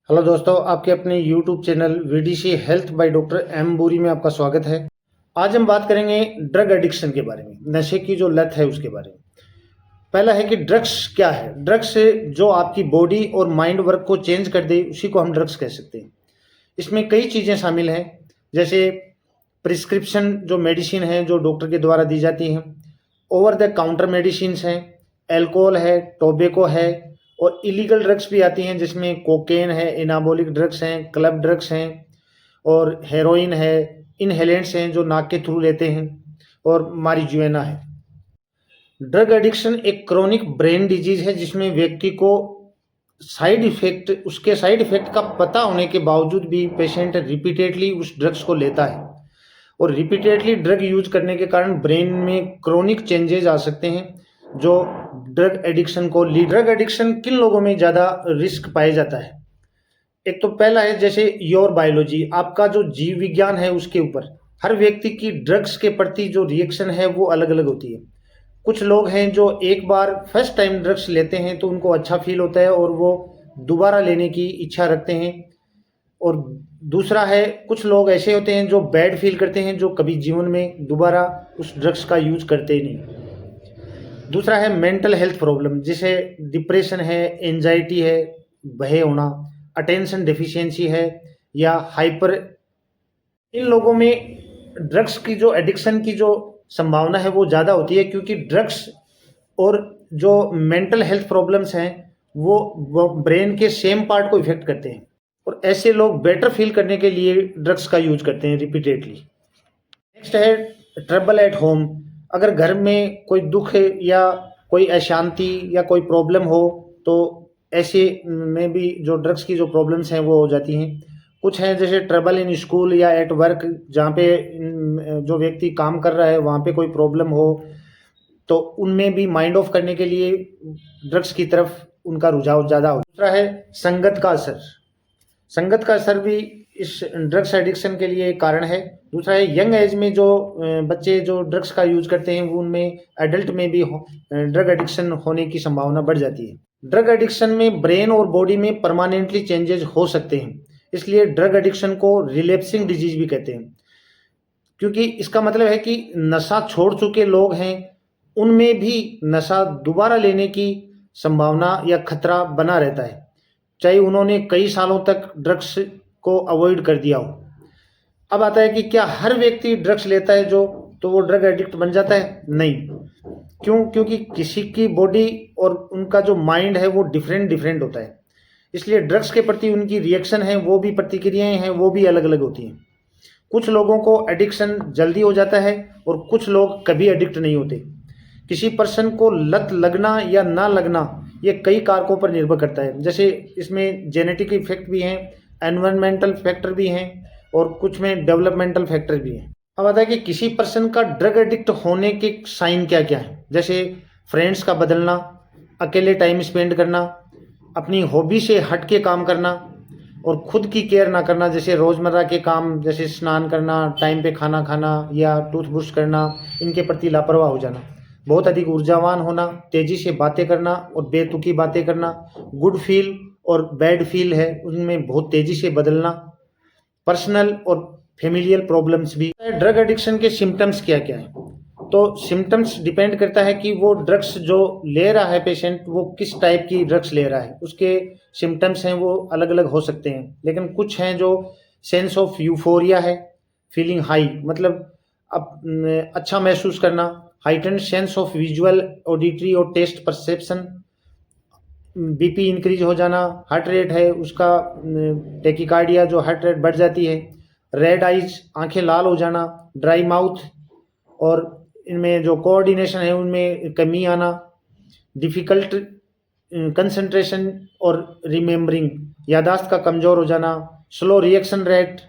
Hello दोस्तों, आपके अपने YouTube channel VDC health by doctor M Bori में आपका स्वागत है। आज हम बात करेंगे ड्रग एडिक्शन के बारे में, नशे की जो लत है उसके बारे में। पहला है कि ड्रग्स क्या है। ड्रग्स से जो आपकी बॉडी और माइंड वर्क को चेंज कर दे उसी को हम ड्रग्स कह सकते हैं। इसमें कई चीज़ें शामिल हैं, जैसे प्रिस्क्रिप्शन जो मेडिसिन है जो डॉक्टर के द्वारा दी जाती हैं, ओवर द काउंटर मेडिसिन हैं, एल्कोहल है, टोबैको है, और इलीगल ड्रग्स भी आती हैं जिसमें कोकेन है, एनाबॉलिक ड्रग्स हैं, क्लब ड्रग्स हैं, और हेरोइन है, इनहेलेंट्स हैं जो नाक के थ्रू लेते हैं, और मारिजुएना है। ड्रग एडिक्शन एक क्रोनिक ब्रेन डिजीज है जिसमें व्यक्ति को उसके साइड इफेक्ट का पता होने के बावजूद भी पेशेंट रिपीटेडली उस ड्रग्स को लेता है, और रिपीटेडली ड्रग यूज करने के कारण ब्रेन में क्रोनिक चेंजेस आ सकते हैं जो ड्रग एडिक्शन को लीड। ड्रग एडिक्शन किन लोगों में ज़्यादा रिस्क पाया जाता है? एक तो पहला है जैसे योर बायोलॉजी, आपका जो जीव विज्ञान है उसके ऊपर। हर व्यक्ति की ड्रग्स के प्रति जो रिएक्शन है वो अलग अलग होती है। कुछ लोग हैं जो एक बार फर्स्ट टाइम ड्रग्स लेते हैं तो उनको अच्छा फील होता है और वो दोबारा लेने की इच्छा रखते हैं, और दूसरा है कुछ लोग ऐसे होते हैं जो बैड फील करते हैं, जो कभी जीवन में दोबारा उस ड्रग्स का यूज करते ही नहीं। दूसरा है मेंटल हेल्थ प्रॉब्लम, जिसे डिप्रेशन है, एंजाइटी है, भय होना, अटेंशन डेफिशिएंसी है, या हाइपर। इन लोगों में ड्रग्स की जो एडिक्शन की जो संभावना है वो ज़्यादा होती है, क्योंकि ड्रग्स और जो मेंटल हेल्थ प्रॉब्लम्स हैं वो ब्रेन के सेम पार्ट को इफेक्ट करते हैं, और ऐसे लोग बेटर फील करने के लिए ड्रग्स का यूज करते हैं रिपीटेडली। नेक्स्ट है ट्रबल एट होम। अगर घर में कोई दुख है या कोई अशांति या कोई प्रॉब्लम हो तो ऐसे में भी जो ड्रग्स की जो प्रॉब्लम्स हैं वो हो जाती हैं। कुछ हैं जैसे ट्रबल इन स्कूल या एट वर्क, जहाँ पे जो व्यक्ति काम कर रहा है वहाँ पे कोई प्रॉब्लम हो तो उनमें भी माइंड ऑफ करने के लिए ड्रग्स की तरफ उनका रुझाव ज़्यादा हो। दूसरा है संगत का असर। संगत का असर भी इस ड्रग्स एडिक्शन के लिए एक कारण है। दूसरा है यंग एज में जो बच्चे जो ड्रग्स का यूज करते हैं वो उनमें एडल्ट में भी ड्रग एडिक्शन होने की संभावना बढ़ जाती है। ड्रग एडिक्शन में ब्रेन और बॉडी में परमानेंटली चेंजेस हो सकते हैं, इसलिए ड्रग एडिक्शन को रिलैप्सिंग डिजीज भी कहते हैं, क्योंकि इसका मतलब है कि नशा छोड़ चुके लोग हैं उनमें भी नशा दोबारा लेने की संभावना या खतरा बना रहता है, चाहे उन्होंने कई सालों तक ड्रग्स को अवॉइड कर दिया हो। अब आता है कि क्या हर व्यक्ति ड्रग्स लेता है जो तो वो ड्रग एडिक्ट बन जाता है? नहीं। क्यों? क्योंकि किसी की बॉडी और उनका जो माइंड है वो डिफरेंट होता है, इसलिए ड्रग्स के प्रति उनकी रिएक्शन है वो भी, प्रतिक्रियाएं हैं वो भी अलग अलग होती हैं। कुछ लोगों को एडिक्शन जल्दी हो जाता है और कुछ लोग कभी एडिक्ट नहीं होते। किसी पर्सन को लत लगना या ना लगना ये कई कारकों पर निर्भर करता है, जैसे इसमें जेनेटिक इफेक्ट भी हैं, एनवायरमेंटल फैक्टर भी हैं, और कुछ में डेवलपमेंटल फैक्टर भी हैं। अब आता है कि किसी पर्सन का ड्रग एडिक्ट होने के साइन क्या क्या हैं, जैसे फ्रेंड्स का बदलना, अकेले टाइम स्पेंड करना, अपनी हॉबी से हट के काम करना, और खुद की केयर ना करना, जैसे रोज़मर्रा के काम जैसे स्नान करना, टाइम पे खाना खाना या टूथब्रश करना, इनके प्रति लापरवाह हो जाना, बहुत अधिक ऊर्जावान होना, तेज़ी से बातें करना और बेतुकी बातें करना, गुड फील और बैड फील है उनमें बहुत तेज़ी से बदलना, पर्सनल और फेमिलियल प्रॉब्लम्स भी। ड्रग एडिक्शन के सिम्टम्स क्या क्या हैं? तो सिम्टम्स डिपेंड करता है कि वो ड्रग्स जो ले रहा है पेशेंट वो किस टाइप की ड्रग्स ले रहा है, उसके सिम्टम्स हैं वो अलग अलग हो सकते हैं, लेकिन कुछ हैं जो सेंस ऑफ यूफोरिया है, फीलिंग हाई, मतलब अच्छा महसूस करना, heightened sense of visual, auditory और टेस्ट परसेप्शन, बीपी इंक्रीज हो जाना, हार्ट रेट है उसका टेकिकार्डिया जो हार्ट रेट बढ़ जाती है, रेड आइज, आंखें लाल हो जाना, ड्राई माउथ, और इनमें जो कोऑर्डिनेशन है उनमें कमी आना, डिफ़िकल्ट कंसंट्रेशन और रिमेम्बरिंग, यादाश्त का कमज़ोर हो जाना, स्लो रिएक्शन रेट।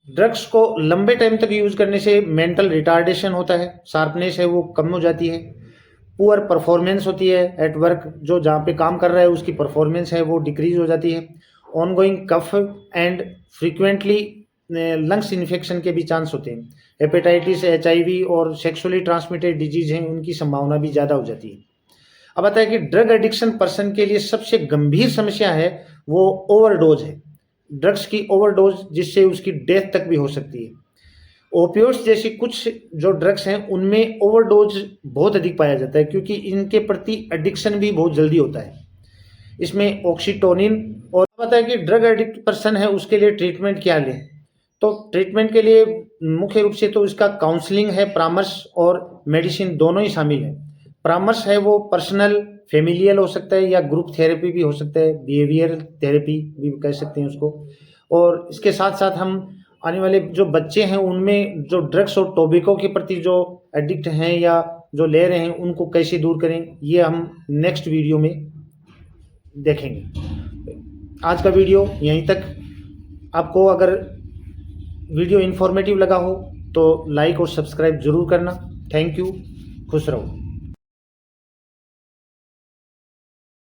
ड्रग्स को लंबे टाइम तक यूज़ करने से मेंटल रिटार्डेशन होता है, शार्पनेस है वो कम हो जाती है, पुअर परफॉर्मेंस होती है एट वर्क, जो जहाँ पे काम कर रहा है उसकी परफॉर्मेंस है वो डिक्रीज हो जाती है, ongoing cough and frequently lungs infection के भी चांस होते हैं, हेपेटाइटिस, HIV और सेक्सुअली ट्रांसमिटेड डिजीज हैं उनकी संभावना भी ज़्यादा हो जाती है। अब आता है कि ड्रग एडिक्शन पर्सन के लिए सबसे गंभीर समस्या है वो ओवरडोज है। ड्रग्स की ओवरडोज जिससे उसकी डेथ तक भी हो सकती है। ओपियोइड्स जैसी कुछ जो ड्रग्स हैं उनमें ओवरडोज बहुत अधिक पाया जाता है क्योंकि इनके प्रति एडिक्शन भी बहुत जल्दी होता है। इसमें ऑक्सीटोनिन और पता है कि ड्रग एडिक्ट पर्सन है उसके लिए ट्रीटमेंट क्या लें। तो ट्रीटमेंट के लिए मुख्य रूप से तो इसका काउंसलिंग है, परामर्श और मेडिसिन दोनों ही शामिल है। परामर्श है वो पर्सनल फेमिलियल हो सकता है या ग्रुप थेरेपी भी हो सकता है, बिहेवियरल थेरेपी भी कह सकते हैं उसको। और इसके साथ साथ हम आने वाले जो बच्चे हैं उनमें जो ड्रग्स और टोबैको के प्रति जो एडिक्ट हैं या जो ले रहे हैं उनको कैसे दूर करें, ये हम नेक्स्ट वीडियो में देखेंगे। आज का वीडियो यहीं तक। आपको अगर वीडियो इन्फॉर्मेटिव लगा हो तो लाइक और सब्सक्राइब ज़रूर करना। Thank you. खुश रहो।